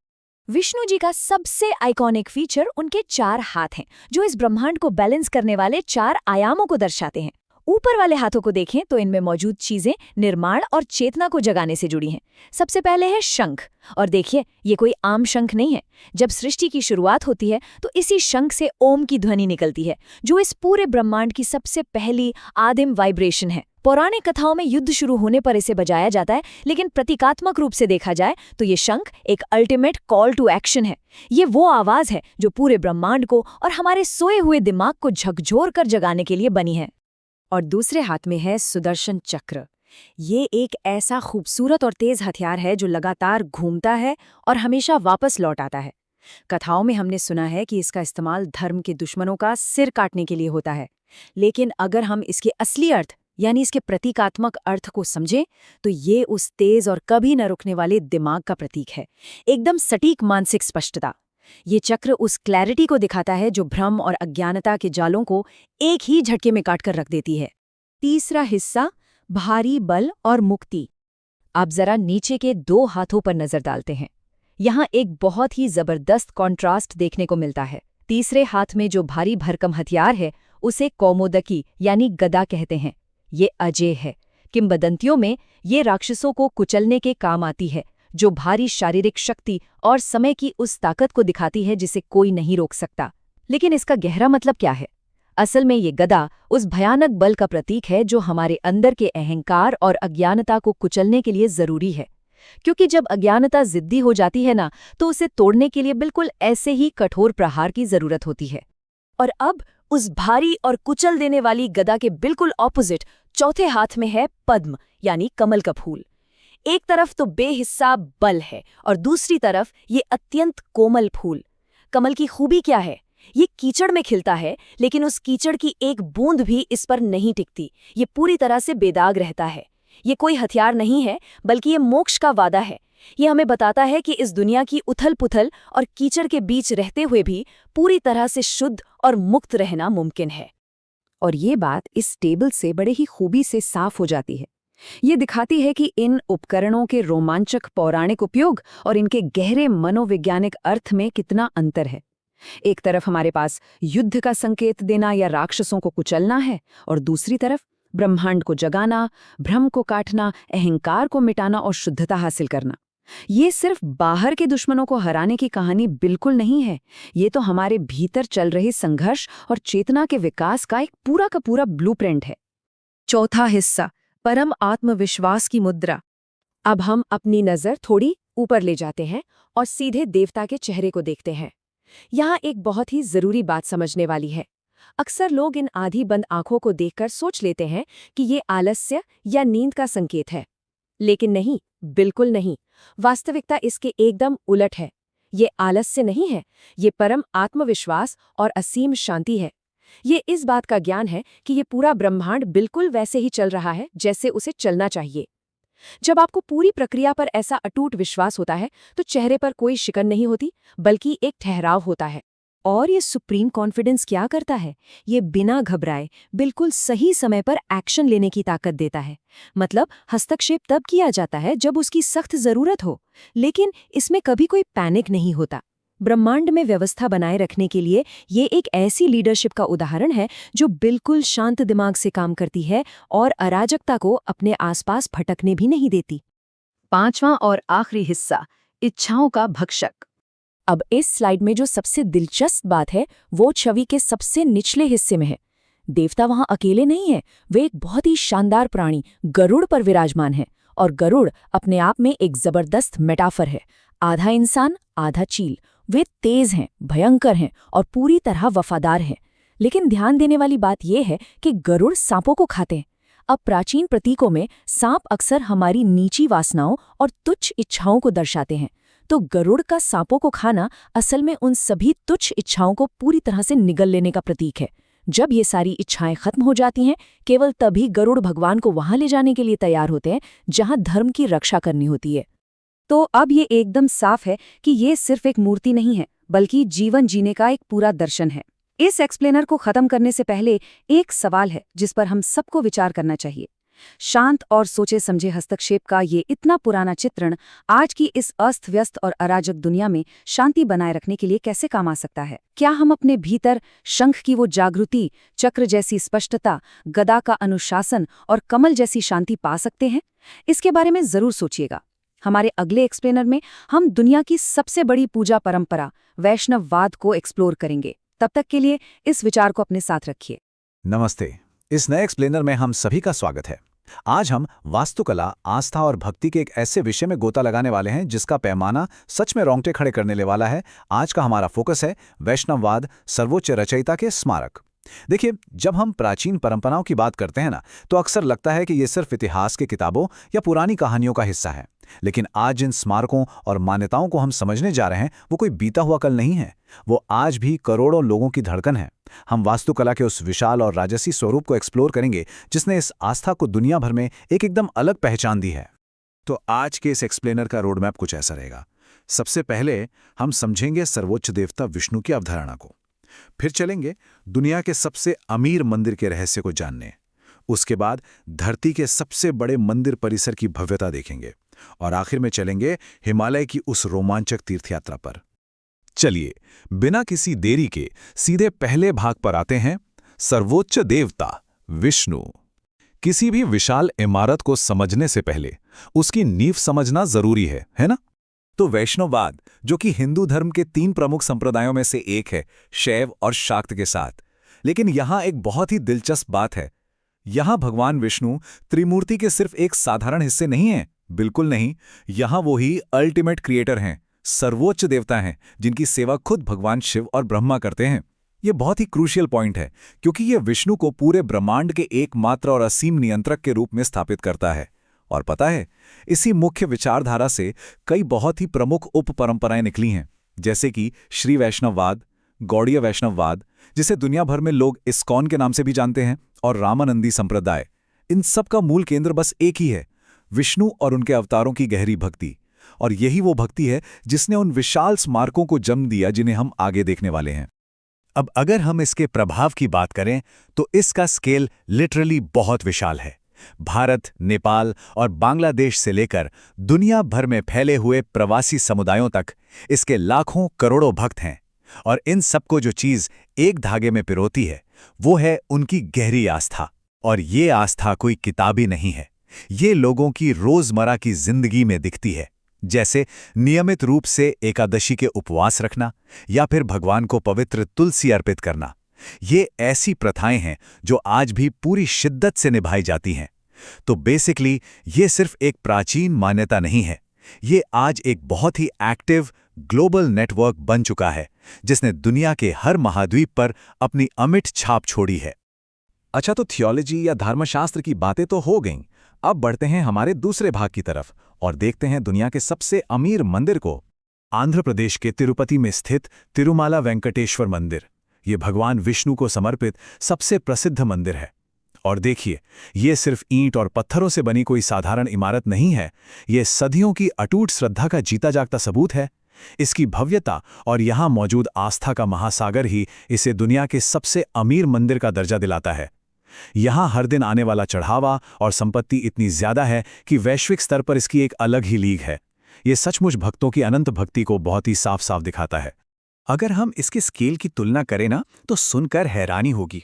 विष्णु जी का सबसे आइकॉनिक फीचर उनके 4 हाथ हैं, जो इस ब्रह्मांड को बैलेंस करने वाले 4 आयामों को दर्शाते हैं। ऊपर वाले हाथों को देखें तो इनमें मौजूद चीजें निर्माण और चेतना को जगाने से जुड़ी हैं। सबसे पहले है शंख, और देखिए ये कोई आम शंख नहीं है। जब सृष्टि की शुरुआत होती है तो इसी शंख से ओम की ध्वनि निकलती है, जो इस पूरे ब्रह्मांड की सबसे पहली आदिम वाइब्रेशन है। पौराणिक कथाओं में युद्ध शुरू होने पर इसे बजाया जाता है, लेकिन प्रतीकात्मक रूप से देखा जाए तो ये शंख एक अल्टीमेट कॉल टू एक्शन है। ये वो आवाज है जो पूरे ब्रह्मांड को और हमारे सोए हुए दिमाग को झकझोर कर जगाने के लिए बनी है। और दूसरे हाथ में है सुदर्शन चक्र। ये एक ऐसा खूबसूरत और तेज हथियार है जो लगातार घूमता है और हमेशा वापस लौट आता है। कथाओं में हमने सुना है कि इसका इस्तेमाल धर्म के दुश्मनों का सिर काटने के लिए होता है, लेकिन अगर हम इसके असली अर्थ यानी इसके प्रतीकात्मक अर्थ को समझें तो ये उस तेज और कभी न रुकने वाले दिमाग का प्रतीक है, एकदम सटीक मानसिक स्पष्टता। ये चक्र उस क्लैरिटी को दिखाता है जो भ्रम और अज्ञानता के जालों को एक ही झटके में काटकर रख देती है। तीसरा हिस्सा भारी बल और मुक्ति। आप जरा नीचे के 2 हाथों पर नजर डालते हैं। यहाँ एक बहुत ही जबरदस्त कॉन्ट्रास्ट देखने को मिलता है। तीसरे हाथ में जो भारी भरकम हथियार है उसे कौमोदकी यानी गदा कहते हैं। ये अजेय है। किंवदंतियों में ये राक्षसों को कुचलने के काम आती है, जो भारी शारीरिक शक्ति और समय की उस ताकत को दिखाती है जिसे कोई नहीं रोक सकता। लेकिन इसका गहरा मतलब क्या है? असल में ये गदा उस भयानक बल का प्रतीक है जो हमारे अंदर के अहंकार और अज्ञानता को कुचलने के लिए जरूरी है। क्योंकि जब अज्ञानता जिद्दी हो जाती है ना, तो उसे तोड़ने के लिए बिल्कुल ऐसे ही कठोर प्रहार की जरूरत होती है। और अब उस भारी और कुचल देने वाली गदा के बिल्कुल ऑपोजिट चौथे हाथ में है पद्म यानी कमल का फूल। एक तरफ तो बेहिसाब बल है और दूसरी तरफ ये अत्यंत कोमल फूल। कमल की खूबी क्या है? ये कीचड़ में खिलता है, लेकिन उस कीचड़ की एक बूंद भी इस पर नहीं टिकती। ये पूरी तरह से बेदाग रहता है। ये कोई हथियार नहीं है, बल्कि ये मोक्ष का वादा है। ये हमें बताता है कि इस दुनिया की उथल-पुथल और कीचड़ के बीच रहते हुए भी पूरी तरह से शुद्ध और मुक्त रहना मुमकिन है। और ये बात इस टेबल से बड़े ही खूबी से साफ हो जाती है। ये दिखाती है कि इन उपकरणों के रोमांचक पौराणिक उपयोग और इनके गहरे मनोवैज्ञानिक अर्थ में कितना अंतर है। एक तरफ हमारे पास युद्ध का संकेत देना या राक्षसों को कुचलना है, और दूसरी तरफ ब्रह्मांड को जगाना, भ्रम को काटना, अहंकार को मिटाना और शुद्धता हासिल करना। ये सिर्फ बाहर के दुश्मनों को हराने की कहानी बिल्कुल नहीं है। ये तो हमारे भीतर चल रहे संघर्ष और चेतना के विकास का एक पूरा का पूरा ब्लूप्रिंट है। चौथा हिस्सा परम आत्मविश्वास की मुद्रा। अब हम अपनी नजर थोड़ी ऊपर ले जाते हैं और सीधे देवता के चेहरे को देखते हैं। यहाँ एक बहुत ही जरूरी बात समझने वाली है। अक्सर लोग इन आधी बंद आंखों को देखकर सोच लेते हैं कि ये आलस्य या नींद का संकेत है, लेकिन नहीं, बिल्कुल नहीं। वास्तविकता इसके एकदम उलट है। ये आलस्य नहीं है, ये परम आत्मविश्वास और असीम शांति है। ये इस बात का ज्ञान है कि ये पूरा ब्रह्मांड बिल्कुल वैसे ही चल रहा है जैसे उसे चलना चाहिए। जब आपको पूरी प्रक्रिया पर ऐसा अटूट विश्वास होता है तो चेहरे पर कोई शिकन नहीं होती, बल्कि एक ठहराव होता है। और ये सुप्रीम कॉन्फिडेंस क्या करता है? ये बिना घबराए बिल्कुल सही समय पर एक्शन लेने की ताकत देता है। मतलब हस्तक्षेप तब किया जाता है जब उसकी सख्त जरूरत हो, लेकिन इसमें कभी कोई पैनिक नहीं होता। ब्रह्मांड में व्यवस्था बनाए रखने के लिए ये एक ऐसी लीडरशिप का उदाहरण है जो बिल्कुल शांत दिमाग से काम करती है और अराजकता को अपने आसपास भटकने भी नहीं देती। पांचवां और आखिरी हिस्सा इच्छाओं का भक्षक। अब इस स्लाइड में जो सबसे दिलचस्प बात है वो छवि के सबसे निचले हिस्से में है। देवता वहां अकेले नहीं है, वे एक बहुत ही शानदार प्राणी गरुड़ पर विराजमान है। और गरुड़ अपने आप में एक जबरदस्त मेटाफर है। आधा इंसान, आधा चील। वे तेज हैं, भयंकर हैं और पूरी तरह वफादार हैं। लेकिन ध्यान देने वाली बात यह है कि गरुड़ सांपों को खाते हैं। अब प्राचीन प्रतीकों में सांप अक्सर हमारी नीची वासनाओं और तुच्छ इच्छाओं को दर्शाते हैं। तो गरुड़ का सांपों को खाना असल में उन सभी तुच्छ इच्छाओं को पूरी तरह से निगल लेने का प्रतीक है। जब ये सारी इच्छाएं खत्म हो जाती हैं, केवल तभी गरुड़ भगवान को वहां ले जाने के लिए तैयार होते हैं जहां धर्म की रक्षा करनी होती है। तो अब ये एकदम साफ है कि ये सिर्फ एक मूर्ति नहीं है, बल्कि जीवन जीने का एक पूरा दर्शन है। इस एक्सप्लेनर को खत्म करने से पहले एक सवाल है जिस पर हम सबको विचार करना चाहिए। शांत और सोचे समझे हस्तक्षेप का ये इतना पुराना चित्रण आज की इस अस्त व्यस्त और अराजक दुनिया में शांति बनाए रखने के लिए कैसे काम आ सकता है? क्या हम अपने भीतर शंख की वो जागृति, चक्र जैसी स्पष्टता, गदा का अनुशासन और कमल जैसी शांति पा सकते हैं? इसके बारे में जरूर सोचिएगा। हमारे अगले एक्सप्लेनर में हम दुनिया की सबसे बड़ी पूजा परंपरा वैष्णववाद को एक्सप्लोर करेंगे। तब तक के लिए इस विचार को अपने साथ रखिए। नमस्ते। इस नए एक्सप्लेनर में हम सभी का स्वागत है। आज हम वास्तुकला, आस्था और भक्ति के एक ऐसे विषय में गोता लगाने वाले हैं जिसका पैमाना सच में रोंगटे खड़े करने वाला है। आज का हमारा फोकस है वैष्णववाद, सर्वोच्च रचयिता के स्मारक। देखिए, जब हम प्राचीन परंपराओं की बात करते हैं ना, तो अक्सर लगता है कि ये सिर्फ इतिहास की किताबों या पुरानी कहानियों का हिस्सा है। लेकिन आज जिन स्मारकों और मान्यताओं को हम समझने जा रहे हैं, वो कोई बीता हुआ कल नहीं है। वो आज भी करोड़ों लोगों की धड़कन है। हम वास्तुकला के उस विशाल और राजसी स्वरूप को एक्सप्लोर करेंगे जिसने इस आस्था को दुनिया भर में एक एकदम अलग पहचान दी है। तो आज के इस एक्सप्लेनर का रोडमैप कुछ ऐसा रहेगा। सबसे पहले हम समझेंगे सर्वोच्च देवता विष्णु की अवधारणा को। फिर चलेंगे दुनिया के सबसे अमीर मंदिर के रहस्य को जानने। उसके बाद धरती के सबसे बड़े मंदिर परिसर की भव्यता देखेंगे और आखिर में चलेंगे हिमालय की उस रोमांचक तीर्थयात्रा पर। चलिए, बिना किसी देरी के सीधे पहले भाग पर आते हैं। सर्वोच्च देवता विष्णु। किसी भी विशाल इमारत को समझने से पहले उसकी नींव समझना जरूरी है ना? तो वैष्णववाद, जो कि हिंदू धर्म के 3 प्रमुख संप्रदायों में से एक है, शैव और शाक्त के साथ। लेकिन यहां एक बहुत ही दिलचस्प बात है। यहां भगवान विष्णु त्रिमूर्ति के सिर्फ एक साधारण हिस्से नहीं हैं, बिल्कुल नहीं। यहां वो ही अल्टीमेट क्रिएटर हैं, सर्वोच्च देवता हैं, जिनकी सेवा खुद भगवान शिव और ब्रह्मा करते हैं। ये बहुत ही क्रूशियल पॉइंट है, क्योंकि ये विष्णु को पूरे ब्रह्मांड के एकमात्र और असीम नियंत्रक के रूप में स्थापित करता है। और पता है, इसी मुख्य विचारधारा से कई बहुत ही प्रमुख उप परंपराएं निकली हैं, जैसे कि श्री वैष्णववाद, गौड़ीय वैष्णववाद, जिसे दुनिया भर में लोग इस्कॉन के नाम से भी जानते हैं, और रामानंदी संप्रदाय। इन सब का मूल केंद्र बस एक ही है, विष्णु और उनके अवतारों की गहरी भक्ति। और यही वो भक्ति है जिसने उन विशाल स्मारकों को जन्म दिया जिन्हें हम आगे देखने वाले हैं। अब अगर हम इसके प्रभाव की बात करें तो इसका स्केल लिटरली बहुत विशाल है। भारत, नेपाल और बांग्लादेश से लेकर दुनिया भर में फैले हुए प्रवासी समुदायों तक इसके लाखों करोड़ों भक्त हैं। और इन सबको जो चीज एक धागे में पिरोती है, वो है उनकी गहरी आस्था। और ये आस्था कोई किताबी नहीं है, ये लोगों की रोजमर्रा की जिंदगी में दिखती है। जैसे नियमित रूप से एकादशी के उपवास रखना या फिर भगवान को पवित्र तुलसी अर्पित करना। ये ऐसी प्रथाएं हैं जो आज भी पूरी शिद्दत से निभाई जाती हैं। तो बेसिकली ये सिर्फ एक प्राचीन मान्यता नहीं है, ये आज एक बहुत ही एक्टिव ग्लोबल नेटवर्क बन चुका है, जिसने दुनिया के हर महाद्वीप पर अपनी अमिट छाप छोड़ी है। अच्छा, तो थियोलॉजी या धर्मशास्त्र की बातें तो हो गईं। अब बढ़ते हैं हमारे दूसरे भाग की तरफ और देखते हैं दुनिया के सबसे अमीर मंदिर को। आंध्र प्रदेश के तिरुपति में स्थित तिरुमाला वेंकटेश्वर मंदिर, ये भगवान विष्णु को समर्पित सबसे प्रसिद्ध मंदिर है। और देखिए, ये सिर्फ ईंट और पत्थरों से बनी कोई साधारण इमारत नहीं है, ये सदियों की अटूट श्रद्धा का जीता जागता सबूत है। इसकी भव्यता और यहाँ मौजूद आस्था का महासागर ही इसे दुनिया के सबसे अमीर मंदिर का दर्जा दिलाता है। यहाँ हर दिन आने वाला चढ़ावा और संपत्ति इतनी ज्यादा है कि वैश्विक स्तर पर इसकी एक अलग ही लीग है। ये सचमुच भक्तों की अनंत भक्ति को बहुत ही साफ साफ दिखाता है। अगर हम इसके स्केल की तुलना करें ना, तो सुनकर हैरानी होगी।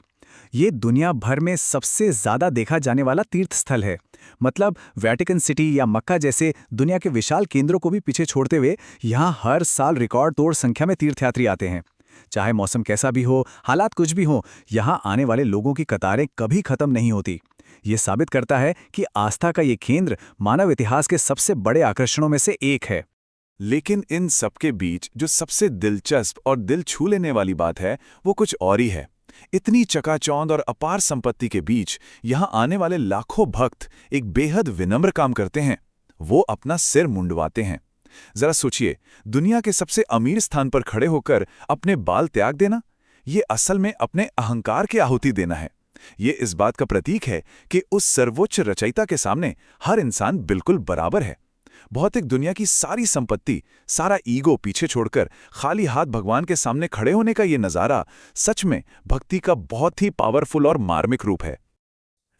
ये दुनिया भर में सबसे ज्यादा देखा जाने वाला तीर्थ स्थल है। मतलब वेटिकन सिटी या मक्का जैसे दुनिया के विशाल केंद्रों को भी पीछे छोड़ते हुए यहाँ हर साल रिकॉर्ड तोड़ संख्या में तीर्थयात्री आते हैं। चाहे मौसम कैसा भी हो, हालात कुछ भी हो, यहाँ आने वाले लोगों की कतारें कभी खत्म नहीं होती। ये साबित करता है कि आस्था का ये केंद्र मानव इतिहास के सबसे बड़े आकर्षणों में से एक है। लेकिन इन सबके बीच जो सबसे दिलचस्प और दिल छू लेने वाली बात है, वो कुछ और ही है। इतनी चकाचौंध और अपार संपत्ति के बीच यहाँ आने वाले लाखों भक्त एक बेहद विनम्र काम करते हैं। वो अपना सिर मुंडवाते हैं। जरा सोचिए, दुनिया के सबसे अमीर स्थान पर खड़े होकर अपने बाल त्याग देना, ये असल में अपने अहंकार की आहुति देना है। ये इस बात का प्रतीक है कि उस सर्वोच्च रचयिता के सामने हर इंसान बिल्कुल बराबर है। भौतिक दुनिया की सारी संपत्ति, सारा ईगो पीछे छोड़कर खाली हाथ भगवान के सामने खड़े होने का ये नज़ारा सच में भक्ति का बहुत ही पावरफुल और मार्मिक रूप है।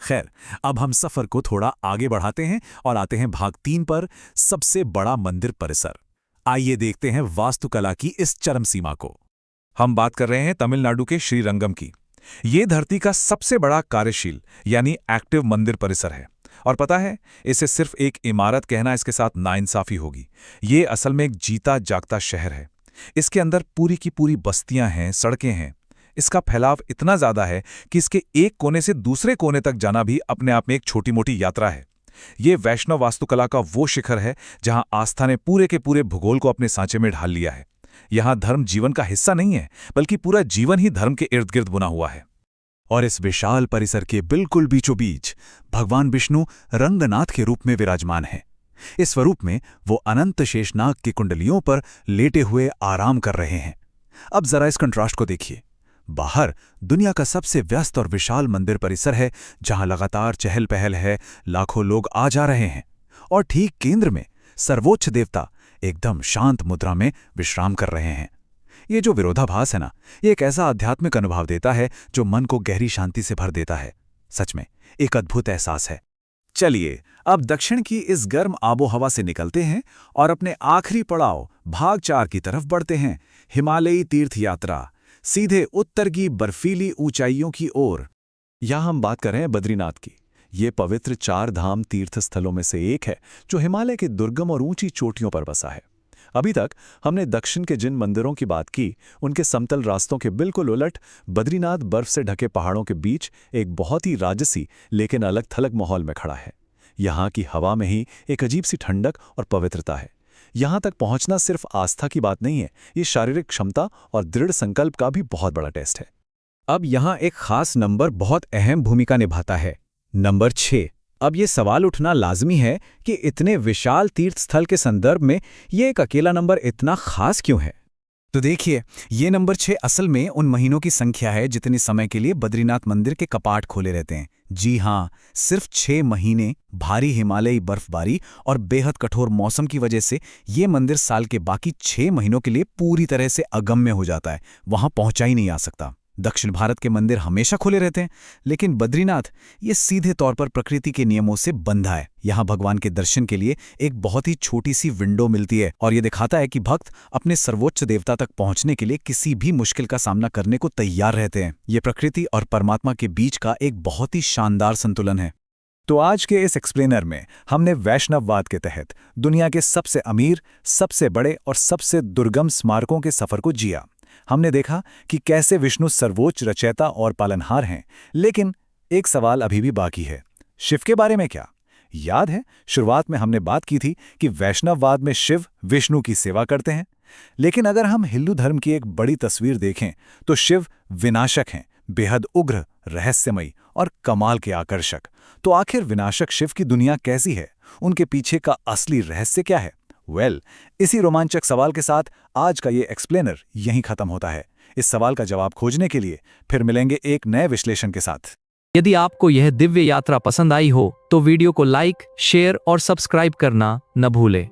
खैर, अब हम सफर को थोड़ा आगे बढ़ाते हैं और आते हैं भाग 3 पर, सबसे बड़ा मंदिर परिसर। आइए देखते हैं वास्तुकला की इस चरम सीमा को। हम बात कर रहे हैं तमिलनाडु के श्रीरंगम की। ये धरती का सबसे बड़ा कार्यशील यानी एक्टिव मंदिर परिसर है। और पता है, इसे सिर्फ एक इमारत कहना इसके साथ नाइंसाफी होगी। ये असल में एक जीता जागता शहर है। इसके अंदर पूरी की पूरी बस्तियां हैं, सड़कें हैं। इसका फैलाव इतना ज्यादा है कि इसके एक कोने से दूसरे कोने तक जाना भी अपने आप में एक छोटी मोटी यात्रा है। ये वैष्णव वास्तुकला का वो शिखर है जहां आस्था ने पूरे के पूरे भूगोल को अपने सांचे में ढाल लिया है। यहां धर्म जीवन का हिस्सा नहीं है, बल्कि पूरा जीवन ही धर्म के इर्द गिर्द बुना हुआ है। और इस विशाल परिसर के बिल्कुल बीचों बीच भगवान विष्णु रंगनाथ के रूप में विराजमान हैं। इस स्वरूप में वो अनंत शेषनाग की कुंडलियों पर लेटे हुए आराम कर रहे हैं। अब जरा इस कंट्रास्ट को देखिए। बाहर दुनिया का सबसे व्यस्त और विशाल मंदिर परिसर है, जहां लगातार चहल पहल है, लाखों लोग आ जा रहे हैं। और ठीक केंद्र में सर्वोच्च देवता एकदम शांत मुद्रा में विश्राम कर रहे हैं। ये जो विरोधाभास है ना, ये एक ऐसा आध्यात्मिक अनुभव देता है जो मन को गहरी शांति से भर देता है। सच में एक अद्भुत एहसास है। चलिए अब दक्षिण की इस गर्म आबोहवा से निकलते हैं और अपने आखिरी पड़ाव भाग 4 की तरफ बढ़ते हैं, हिमालयी तीर्थ यात्रा, सीधे उत्तर की बर्फीली ऊंचाइयों की ओर। यहां हम बात कर रहे हैं बद्रीनाथ की। ये पवित्र 4 धाम तीर्थ स्थलों में से एक है जो हिमालय के दुर्गम और ऊंची चोटियों पर बसा है। अभी तक हमने दक्षिण के जिन मंदिरों की बात की, उनके समतल रास्तों के बिल्कुल उलट बद्रीनाथ बर्फ से ढके पहाड़ों के बीच एक बहुत ही राजसी लेकिन अलग थलग माहौल में खड़ा है। यहाँ की हवा में ही एक अजीब सी ठंडक और पवित्रता है। यहाँ तक पहुँचना सिर्फ आस्था की बात नहीं है, ये शारीरिक क्षमता और दृढ़ संकल्प का भी बहुत बड़ा टेस्ट है। अब यहाँ एक खास नंबर बहुत अहम भूमिका निभाता है, नंबर 6। अब ये सवाल उठना लाजमी है कि इतने विशाल तीर्थ स्थल के संदर्भ में ये एक अकेला नंबर इतना खास क्यों है? तो देखिए, ये नंबर 6 असल में उन महीनों की संख्या है जितने समय के लिए बद्रीनाथ मंदिर के कपाट खोले रहते हैं। जी हाँ, सिर्फ 6 महीने भारी हिमालयी बर्फबारी और बेहद कठोर मौसम की वजह से ये मंदिर साल के बाकी 6 महीनों के लिए पूरी तरह से अगम्य हो जाता है, वहां पहुंचा ही नहीं आ सकता। दक्षिण भारत के मंदिर हमेशा खुले रहते हैं, लेकिन बद्रीनाथ ये सीधे तौर पर प्रकृति के नियमों से बंधा है। यहाँ भगवान के दर्शन के लिए एक बहुत ही छोटी सी विंडो मिलती है और ये दिखाता है कि भक्त अपने सर्वोच्च देवता तक पहुँचने के लिए किसी भी मुश्किल का सामना करने को तैयार रहते हैं। ये प्रकृति और परमात्मा के बीच का एक बहुत ही शानदार संतुलन है। तो आज के इस एक्सप्लेनर में हमने वैष्णववाद के तहत दुनिया के सबसे अमीर, सबसे बड़े और सबसे दुर्गम स्मारकों के सफर को जिया। हमने देखा कि कैसे विष्णु सर्वोच्च रचयिता और पालनहार हैं, लेकिन एक सवाल अभी भी बाकी है। शिव के बारे में क्या? याद है, शुरुआत में हमने बात की थी कि वैष्णववाद में शिव विष्णु की सेवा करते हैं, लेकिन अगर हम हिंदू धर्म की एक बड़ी तस्वीर देखें तो शिव विनाशक हैं, बेहद उग्र, रहस्यमयी और कमाल के आकर्षक। तो आखिर विनाशक शिव की दुनिया कैसी है? उनके पीछे का असली रहस्य क्या है? इसी रोमांचक सवाल के साथ आज का ये एक्सप्लेनर यहीं खत्म होता है। इस सवाल का जवाब खोजने के लिए फिर मिलेंगे एक नए विश्लेषण के साथ। यदि आपको यह दिव्य यात्रा पसंद आई हो तो वीडियो को लाइक, शेयर और सब्सक्राइब करना न भूलें।